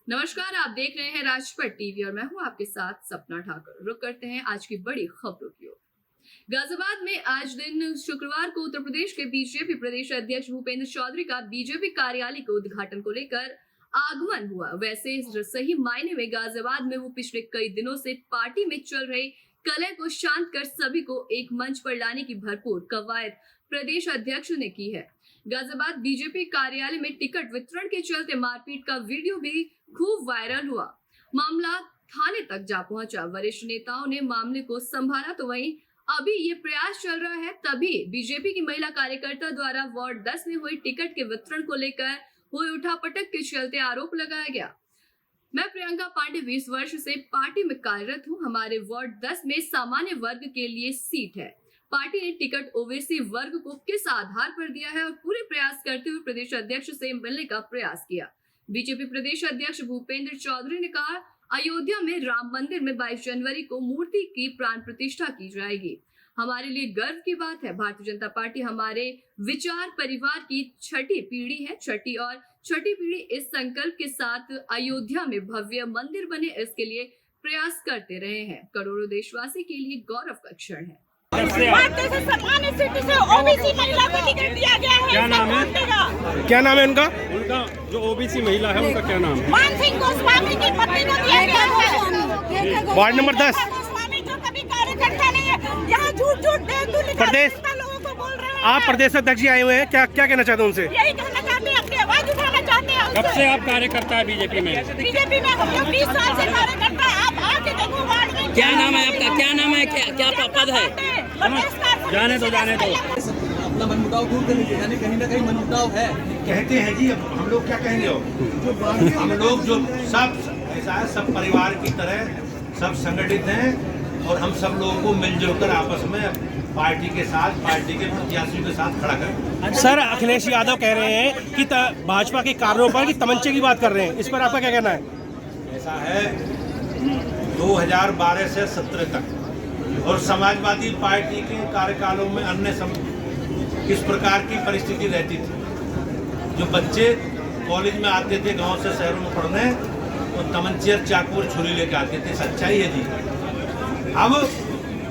नमस्कार, आप देख रहे हैं राजपट टीवी और मैं हूं आपके साथ सपना ठाकुर। रुक करते हैं आज की बड़ी खबरों की ओर। गाजियाबाद में आज दिन शुक्रवार को उत्तर प्रदेश के बीजेपी प्रदेश अध्यक्ष भूपेंद्र चौधरी का बीजेपी कार्यालय के उद्घाटन को लेकर आगमन हुआ। वैसे सही मायने में गाजियाबाद में वो पिछले कई दिनों से पार्टी में चल रहे कलह को शांत कर सभी को एक मंच पर लाने की भरपूर कवायद प्रदेश अध्यक्ष ने की है। गाजियाबाद बीजेपी कार्यालय में टिकट वितरण के चलते मारपीट का वीडियो भी खूब वायरल हुआ। मामला थाने तक जा पहुंचा। वरिष्ठ नेताओं ने मामले को संभाला तो वहीं अभी ये प्रयास चल रहा है, तभी बीजेपी की महिला कार्यकर्ता द्वारा वार्ड 10 में हुई टिकट के वितरण को लेकर हुई उठापटक के चलते आरोप लगाया गया। मैं प्रियंका पांडे 20 वर्ष से पार्टी में कार्यरत हूँ। हमारे वार्ड 10 में सामान्य वर्ग के लिए सीट है। पार्टी ने टिकट ओबीसी वर्ग को किस आधार पर दिया है और पूरे प्रयास करते हुए प्रदेश अध्यक्ष से मिलने का प्रयास किया। बीजेपी प्रदेश अध्यक्ष भूपेंद्र चौधरी ने कहा, अयोध्या में राम मंदिर में 22 जनवरी को मूर्ति की प्राण प्रतिष्ठा की जाएगी। हमारे लिए गर्व की बात है। भारतीय जनता पार्टी हमारे विचार परिवार की छठी पीढ़ी है। छठी पीढ़ी इस संकल्प के साथ अयोध्या में भव्य मंदिर बने, इसके लिए प्रयास करते रहे हैं। करोड़ों देशवासी के लिए गौरव का क्षण है। क्या नाम है? क्या नाम है उनका? जो ओबीसी महिला है उनका क्या नाम है? मानसिंह गोस्वामी की पत्नी को दिया गया। Ward number 10। गोस्वामी जो कभी कार्यकर्ता नहीं है, यहाँ झूठ प्रदेश लोगों को बोल रहे हैं। आप प्रदेश अध्यक्ष जी आए हुए हैं, क्या क्या कहना चाहते हैं उनसे? यही कहना चाहते हैं, अपनी आवाज उठाना चाहते हैं। कब से आप कार्यकर्ता है बीजेपी में? बीजेपी में हम लोग 20 साल से कार्यकर्ता है। आप आके देखो वार्ड में। क्या नाम है आपका? क्या नाम है? क्या पद है? जाने दो अपना मनमुटाव दूर कर लीजिए, यानी कहीं ना कहीं मनमुटाव है। कहते हैं जी, अब हम लोग क्या कहेंगे हो? हम लोग जो सब ऐसा है, सब परिवार की तरह सब संगठित हैं और हम सब लोगों को मिलजुल कर आपस में पार्टी के साथ, पार्टी के प्रत्याशियों के साथ खड़ा करें। सर, अखिलेश यादव कह रहे हैं कि भाजपा के कार्यों पर कि तमंचे की बात कर रहे हैं, इस पर आपका क्या कहना है? ऐसा है, 2012 से 17 तक और समाजवादी पार्टी के कार्यकालों में अन्य किस प्रकार की परिस्थिति रहती थी। जो बच्चे कॉलेज में आते थे गांव से शहरों में पढ़ने, तो तमंचे, चाकू और छुरी लेके आते थे। सच्चाई है जी। अब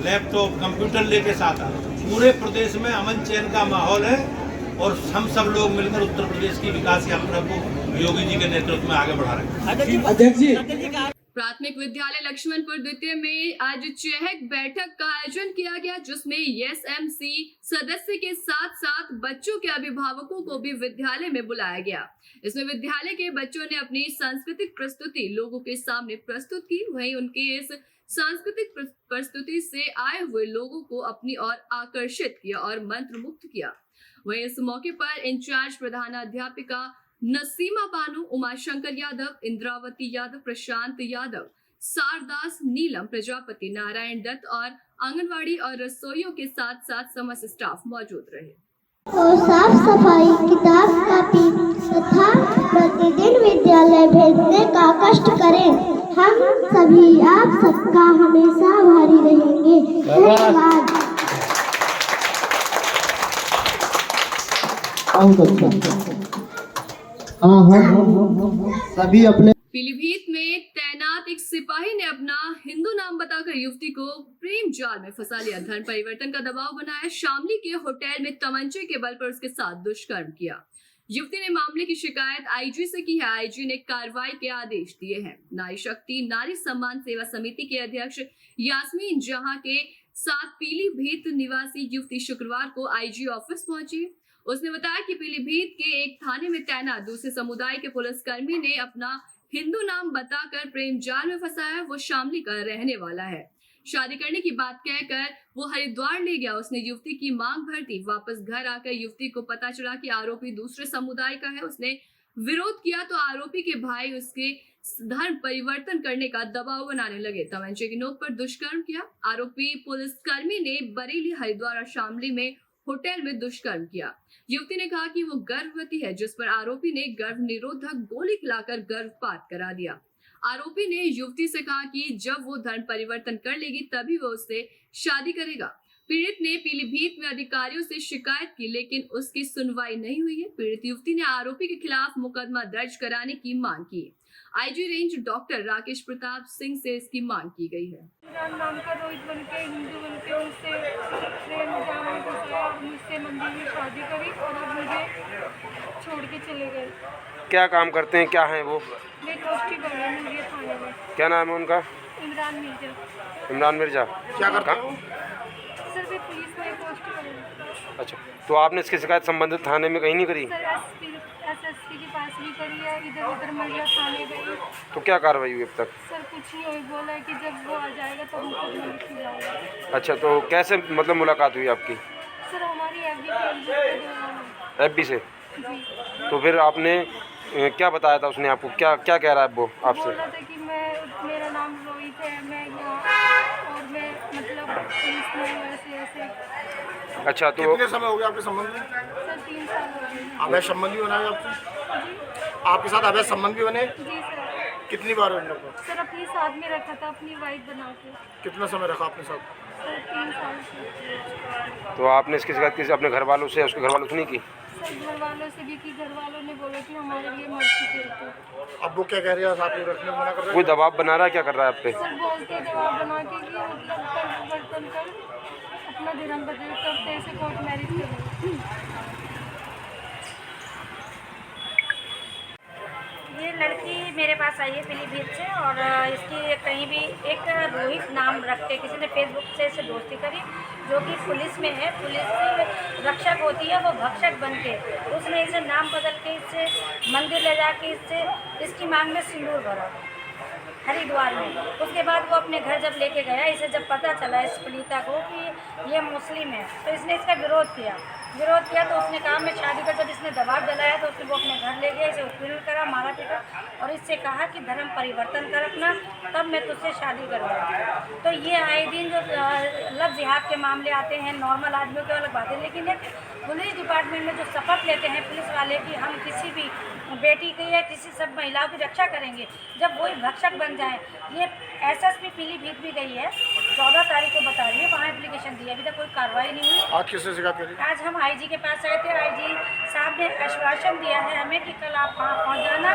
लैपटॉप, कंप्यूटर लेके साथ आ, पूरे प्रदेश में अमन चैन का माहौल है और हम सब लोग मिलकर उत्तर प्रदेश की विकास यात्रा को योगी जी के नेतृत्व में आगे बढ़ा रहे हैं। अध्यक्ष जी, प्राथमिक विद्यालय लक्ष्मणपुर द्वितीय में आज चहक बैठक का आयोजन किया गया, जिसमें एसएमसी सदस्य के साथ साथ बच्चों के अभिभावकों को भी विद्यालय में बुलाया गया। इसमें विद्यालय के बच्चों ने अपनी सांस्कृतिक प्रस्तुति लोगों के सामने प्रस्तुत की। वहीं उनकी इस सांस्कृतिक प्रस्तुति से आए हुए लोगों को अपनी ओर आकर्षित किया और मंत्रमुग्ध किया। वहीं इस मौके पर इंचार्ज प्रधानाध्यापिका नसीमा बानो, उमाशंकर यादव, इंद्रावती यादव, प्रशांत यादव, सारदास, नीलम प्रजापति, नारायण दत्त और आंगनवाड़ी और रसोइयों के साथ साथ समस्त स्टाफ मौजूद रहे। और साफ सफाई, किताब कापी तथा प्रतिदिन विद्यालय भेजने का कष्ट करें। हम सभी आप सबका हमेशा आभारी रहेंगे। धन्यवाद। सभी अपने पीलीभीत में तैनात एक सिपाही ने अपना हिंदू नाम बताकर युवती को प्रेम जाल में फंसा लिया। धर्म परिवर्तन का दबाव बनाया। शामली के होटल में तमंचे के बल पर उसके साथ दुष्कर्म किया। युवती ने मामले की शिकायत आईजी से की है। आईजी ने कार्रवाई के आदेश दिए हैं। नारी शक्ति नारी सम्मान सेवा समिति के अध्यक्ष यास्मीन जहां के साथ पीलीभीत निवासी युवती शुक्रवार को आईजी ऑफिस पहुंची। उसने बताया कि पीलीभीत के एक थाने में तैनात दूसरे समुदाय के पुलिसकर्मी ने अपना हिंदू नाम बताकर प्रेम जाल में फंसाया। वो शामली का रहने वाला है। शादी करने की बात कहकर वो हरिद्वार ले गया। उसने युवती की मांग भर दी। वापस घर आकर युवती को पता चला कि आरोपी दूसरे समुदाय का है। उसने विरोध किया तो आरोपी के भाई उसके धर्म परिवर्तन करने का दबाव बनाने लगे। तमंचे की नोक पर दुष्कर्म किया। आरोपी पुलिसकर्मी ने बरेली, हरिद्वार और शामली में होटल में दुष्कर्म किया। युवती ने कहा कि वो गर्भवती है, जिस पर आरोपी ने गर्भ निरोधक गोली खिलाकर गर्भपात करा दिया। आरोपी ने युवती से कहा कि जब वो धर्म परिवर्तन कर लेगी तभी वो उससे शादी करेगा। पीड़ित ने पीलीभीत में अधिकारियों से शिकायत की, लेकिन उसकी सुनवाई नहीं हुई है। पीड़ित युवती ने आरोपी के खिलाफ मुकदमा दर्ज कराने की मांग की। IG range doctor Rakesh Pratap Singh से इसकी मांग की गई है। इमरान नाम का रोहित बन के हिंदू बन के उससे ट्रेन में जाना घुसाया और मुझसे मंदिर में शादी करी और अब मुझे छोड़ के चले गए। क्या काम करते हैं, क्या हैं वो? वे कांस्टेबल है मुझे थाने में। क्या नाम है उनका? इमरान मिर्जा। इमरान मिर्जा। क्या करता है? सर वे पुलिस में कांस्टेबल है। अच्छा, तो आपने इसकी शिकायत संबंधित थाने में कहीं नहीं करी? सर एसएसपी के पास भी करी है, इधर उधर महिला थाने गई। तो क्या कार्रवाई हुई अब तक? सर कुछ नहीं हुई, बोला है कि जब वो आ जाएगा तो हमको लिख जाएगा। अच्छा, तो कैसे मतलब मुलाकात हुई आपकी? सर हमारी एफबी एफबी से? जी। तो फिर आपने क्या बताया था उसने आपको? क्या क्या कह रहा है वो आपसे? बोला था कि मेरा नाम रोहित है, मैं यहाँ और मैं मतलब पुलिस में ऐसे ऐसे। अच्छा, तो कितने समय हो गया आपके संबंध में? सर 3 साल हो गए। अवैध संबंध भी बना है आपसे? आपके साथ अवैध संबंध भी बने? जी सर। कितनी बार उन लोगों को? सर अपने साथ में रखा था, अपनी वाइफ बना के। कितना समय रखा अपने साथ? सर 3 साल से। तो आपने इसकी शिकायत किसी अपने घर वालों से, उसके घर वालों से नहीं की? सर घर वालों से भी की, घर वालों ने बोला कि हमारे लिए मर चुके थे। अब वो क्या कह रहे हैं? साथ में रखने को मना कर रहे कोई हैं? दबाव बना रहा है, क्या कर रहा है आप पे? सर बोलते जवाब बना के कि मतलब परिवर्तन कर अपना धर्म बदल कर ऐसे कोर्ट मैरिज करें। ये लड़की मेरे पास आई है पीलीभीत से और इसकी कहीं भी एक रोहित नाम रख के किसी ने फेसबुक से इसे दोस्ती करी, जो कि पुलिस में है, पुलिस की रक्षक होती है, वो भक्षक बन के उसने इसे नाम बदल के इससे मंदिर ले जाके इससे इसकी मांग में सिंदूर भरा हरिद्वार में। उसके बाद वो अपने घर जब लेके गया, इसे जब पता चला इस पीड़िता को कि ये मुस्लिम है, तो इसने इसका विरोध किया तो उसने कहा मैं शादी कर, जब इसने दबाव डलाया तो उसने वो अपने घर ले गया, इसे उत्पीड़न करा, मारा पीटा और इससे कहा कि धर्म परिवर्तन कर अपना, तब मैं तुझसे शादी करूँगा। तो ये आए दिन जो लव जिहाद के मामले आते हैं, नॉर्मल आदमियों की अलग बात है, लेकिन एक पुलिस डिपार्टमेंट में जो शपथ लेते हैं पुलिस वाले कि हम किसी भी बेटी की या किसी सब महिलाओं की रक्षा करेंगे, जब वही भक्षक बन जाए। ये एसएसपी पीलीभीत भी गई है, 14 तारीख को बता रही है, वहाँ एप्लीकेशन दी है, अभी तक कोई कार्रवाई नहीं हुई। आज किससे शिकायत करी? आज हम आईजी के पास आए थे, आईजी साहब ने आश्वासन दिया है हमें कि कल आप वहाँ पहुँच जाना,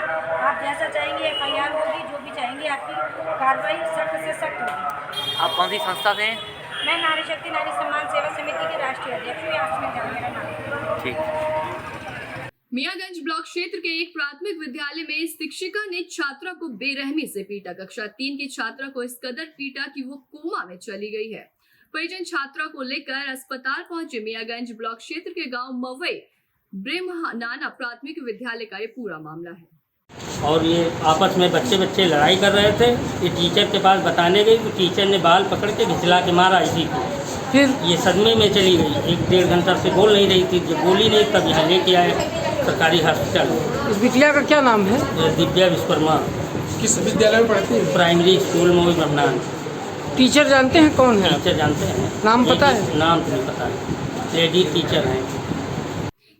आप जैसा चाहेंगे FIR होगी, जो भी चाहेंगे आपकी कार्रवाई सख्त से सख्त होगी। आप कौन सी संस्था से हैं? मैं नारी शक्ति नारी सम्मान सेवा समिति की राष्ट्रीय अध्यक्ष हूँ, यास्मीन जान मेरा नाम। ठीक। मियागंज ब्लॉक क्षेत्र के एक प्राथमिक विद्यालय में शिक्षिका ने छात्रा को बेरहमी से पीटा। कक्षा 3 की छात्रा को इस कदर पीटा कि वो कोमा में चली गई है। परिजन छात्रा को लेकर अस्पताल पहुंचे। मियागंज ब्लॉक क्षेत्र के गांव मवई ब्रह्मनाना प्राथमिक विद्यालय का ये पूरा मामला है। और ये आपस में बच्चे लड़ाई कर रहे थे। ये टीचर के पास बताने गई तो टीचर ने बाल पकड़ के घिचला के मारा इसी को। फिर ये सदमे में चली गई, 1-1.5 घंटा से बोल नहीं रही थी, जब बोली नहीं तब यहाँ लेके आए सरकारी हॉस्पिटल। इस बिटिया का क्या नाम है? दिव्या विश्वकर्मा। किस विद्यालय में पढ़ती है? प्राइमरी स्कूल में, ब्रह्मनान। टीचर जानते हैं कौन है? टीचर जानते हैं। नाम पता है? नाम तो नहीं पता है, लेडी टीचर हैं।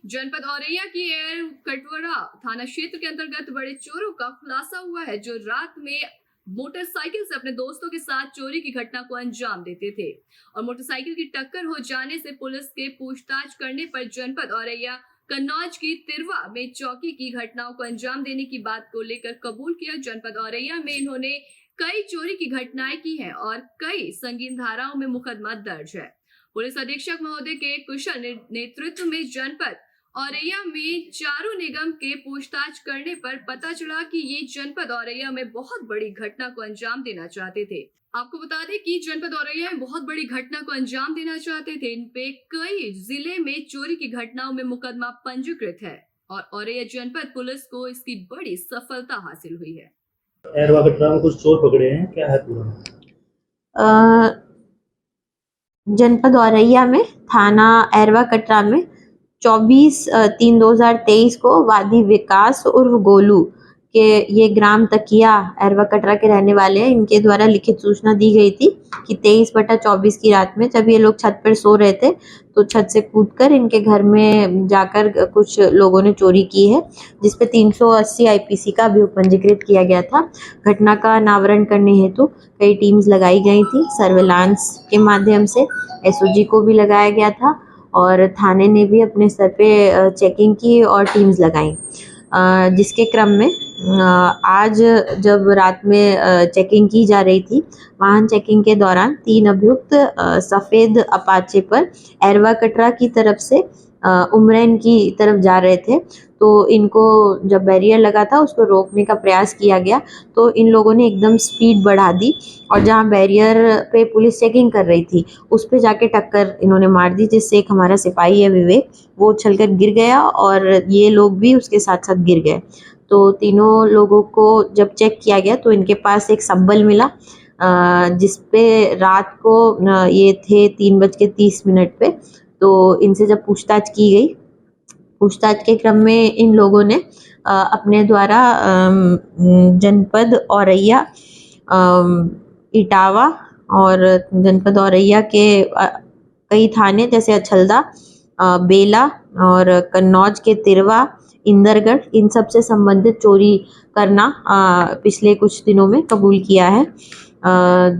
जनपद औरैया की एयर कटवरा थाना क्षेत्र के अंतर्गत बड़े चोरों का खुलासा हुआ है, जो रात में मोटरसाइकिल से अपने दोस्तों के साथ चोरी की घटना को अंजाम देते थे और मोटरसाइकिल की टक्कर हो जाने से पुलिस के पूछताछ करने पर जनपद औरैया कन्नौज की तिरवा में चौकी की घटनाओं को अंजाम देने की बात को लेकर कबूल किया। जनपद औरैया में इन्होंने कई चोरी की घटनाएं की हैं और कई संगीन धाराओं में मुकदमा दर्ज है। पुलिस अधीक्षक महोदय के कुशल नेतृत्व में जनपद औरैया में चारों निगम के पूछताछ करने पर पता चला कि ये जनपद औरैया में बहुत बड़ी घटना को अंजाम देना चाहते थे। आपको बता दें कि जनपद औरैया में बहुत बड़ी घटना को अंजाम देना चाहते थे। इन पे कई जिले में चोरी की घटनाओं में मुकदमा पंजीकृत है और औरैया जनपद पुलिस को इसकी बड़ी सफलता हासिल हुई है। एरवा कटरा में कुछ चोर पकड़े हैं, क्या है पूरा? जनपद औरैया में थाना एरवा कटरा में 24/3/2023 को वादी विकास उर्फ गोलू के ये ग्राम तकिया एरवा कटरा के रहने वाले हैं। इनके द्वारा लिखित सूचना दी गई थी कि 23/24 की रात में जब ये लोग छत पर सो रहे थे तो छत से कूदकर इनके घर में जाकर कुछ लोगों ने चोरी की है, जिसपे 380 IPC का अभियोग पंजीकृत किया गया था। घटना का अनावरण करने हेतु कई टीम्स लगाई गई थी। सर्विलांस के माध्यम से SOG को भी लगाया गया था और थाने ने भी अपने स्तर पे चेकिंग की और टीम्स लगाई। जिसके क्रम में आज जब रात में चेकिंग की जा रही थी, वाहन चेकिंग के दौरान 3 अभियुक्त सफ़ेद अपाचे पर एरवा कटरा की तरफ से उमरैन की तरफ जा रहे थे। तो इनको जब बैरियर लगा था उसको रोकने का प्रयास किया गया, तो इन लोगों ने एकदम स्पीड बढ़ा दी और जहां बैरियर पे पुलिस चेकिंग कर रही थी उस पे जाके टक्कर इन्होंने मार दी, जिससे एक हमारा सिपाही है विवेक, वो उछलकर गिर गया और ये लोग भी उसके साथ साथ गिर गए। तो तीनों लोगों को जब चेक किया गया तो इनके पास एक संबल मिला, जिसपे रात को ये थे 3:30 पे। तो इनसे जब पूछताछ की गई, पूछताछ के क्रम में इन लोगों ने अपने द्वारा जनपद औरैया, इटावा और जनपद औरैया के कई थाने जैसे अछलदा, बेला और कन्नौज के तिरवा, इंदरगढ़, इन सब से संबंधित चोरी करना पिछले कुछ दिनों में कबूल किया है,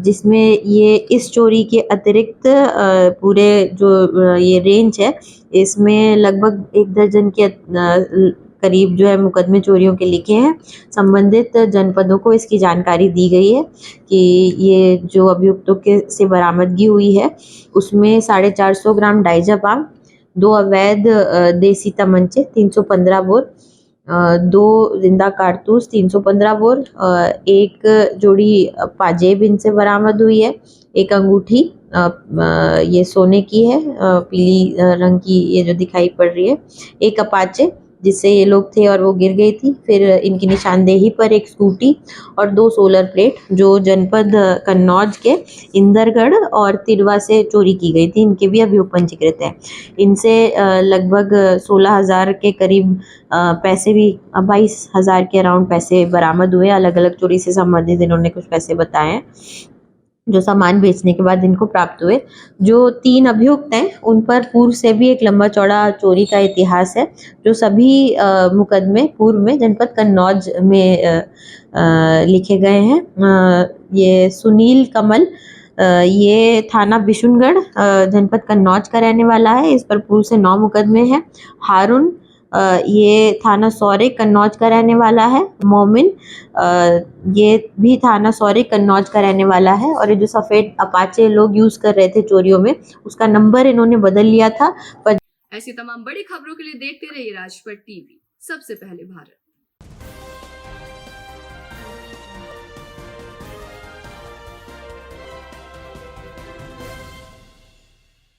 जिसमें ये इस चोरी के अतिरिक्त पूरे जो ये रेंज है इसमें लगभग 1 दर्जन के करीब जो है मुकदमे चोरियों के लिखे हैं। संबंधित जनपदों को इसकी जानकारी दी गई है कि ये जो अभियुक्तों के से बरामदगी हुई है उसमें 450 ग्राम डाइजा पाम, 2 अवैध देसी तमंचे 315 बोर, 2 जिंदा कारतूस 315 बोर, 1 जोड़ी पाजेब इनसे बरामद हुई है, 1 अंगूठी ये सोने की है, पीली रंग की ये जो दिखाई पड़ रही है, 1 अपाचे जिससे ये लोग थे और वो गिर गई थी, फिर इनकी निशानदेही पर 1 स्कूटी और 2 सोलर प्लेट जो जनपद कन्नौज के इंदरगढ़ और तिरवा से चोरी की गई थी, इनके भी अभियोग पंजीकृत हैं। इनसे लगभग 16,000 के करीब पैसे भी, 22,000 के अराउंड पैसे बरामद हुए। अलग अलग चोरी से संबंधित इन्होंने कुछ पैसे बताए हैं जो सामान बेचने के बाद इनको प्राप्त हुए। जो 3 अभियुक्त हैं उन पर पूर्व से भी एक लंबा चौड़ा चोरी का इतिहास है, जो सभी मुकदमे पूर्व में जनपद कन्नौज में लिखे गए हैं। ये सुनील कमल, ये थाना बिशुनगढ़ जनपद कन्नौज का रहने वाला है, इस पर पूर्व से 9 मुकदमे हैं। हारून, ये थाना सौरे कन्नौज का रहने वाला है। मोमिन, ये भी थाना सौरे कन्नौज का रहने वाला है और ये जो सफ़ेद अपाचे लोग यूज़ कर रहे थे चोरियों में उसका नंबर इन्होंने बदल लिया था। ऐसी तमाम बड़ी खबरों के लिए देखते रहिए राजपट टीवी, सबसे पहले भारत।